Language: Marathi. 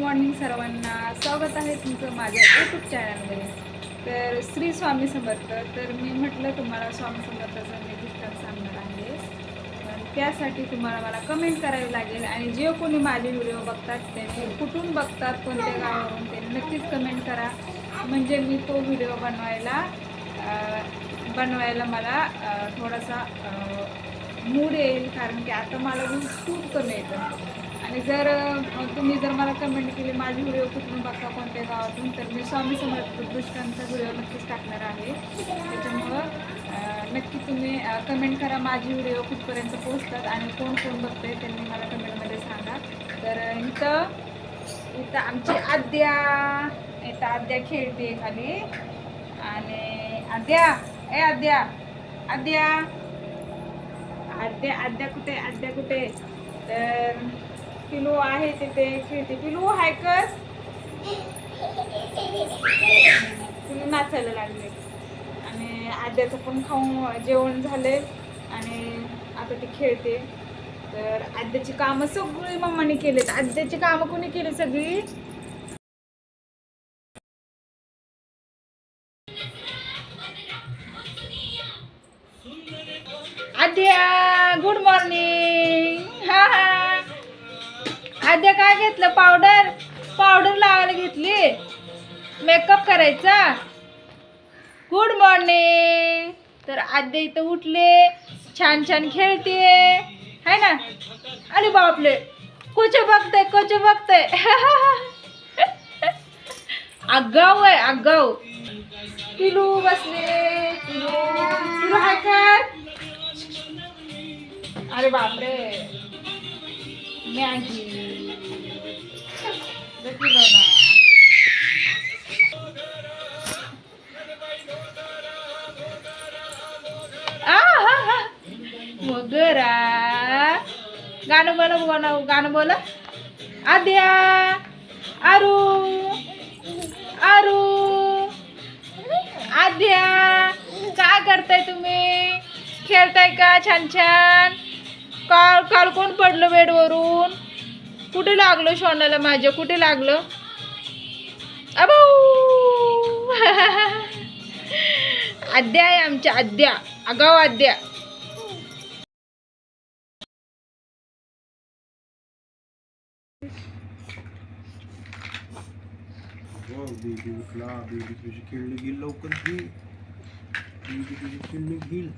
मॉर्निंग सर्वांना. स्वागत आहे तुमचं माझ्या यूट्यूब चॅनलमध्ये. तर श्री स्वामी समर्थ. तर मी म्हटलं तुम्हाला स्वामी समर्थाचं मी दृष्टांत सांगणार आहे. पण त्यासाठी तुम्हाला मला कमेंट करावी लागेल. आणि जे कोणी माझे व्हिडिओ बघतात त्यांनी कुठून बघतात, कोणत्या गावावरून, त्यांनी नक्कीच कमेंट करा. म्हणजे मी तो व्हिडिओ बनवायला मला थोडासा मूड येईल. कारण की आता मला खूप कमी येतं. आणि तुम्ही जर मला कमेंट केली माझी व्हिडिओ कुठून बघता, कोणत्या गावातून, तर मी स्वामी समर्थ दृष्टांचा व्हिडिओ नक्कीच टाकणार आहे. त्याच्यामुळं नक्की तुम्ही कमेंट करा माझी व्हिडिओ कुठपर्यंत पोहोचतात आणि कोण कोण बघतंय त्यांनी मला कमेंटमध्ये सांगा. तर इथं आमची आद्या खेळते खाली. आणि आद्या कुठे तर पिलू आहे तिथे खेळते. पिलू हाय कर. पिलू नाचायला लागले. आणि आद्याचं पण जेवण झाले आणि आता ती खेळते. तर आद्याची कामं सगळी मम्माने केलीत. आद्याची कामं कोणी केली सगळी? आद्या गुड मॉर्निंग. हा आद्या काय घेतलं? पावडर लावायला घेतली. मेकअप करायचा. Good morning. तर आद्या इथं उठले, छान छान खेळते है ना. अरे बापले, कोच बघताय आगाव आहे आगाव. पिलू बसले. पिलू हाय कर. अरे बापरे, मॅगी पिलो ना. मोगरा गाणं बोला. आद्या आरू आद्या काय करताय तुम्ही? खेळताय का छान छान? काल कोण पडलं बेडवरून? कुठे लागलं शोनाला माझ्या? कुठे लागलं? अबो आद्या आहे आमच्या आद्या. आगाव आद्या. बेबी उठला. बेबी तुझी खेळली घेईल लवकर. बेबी तुझी खेळली घेईल.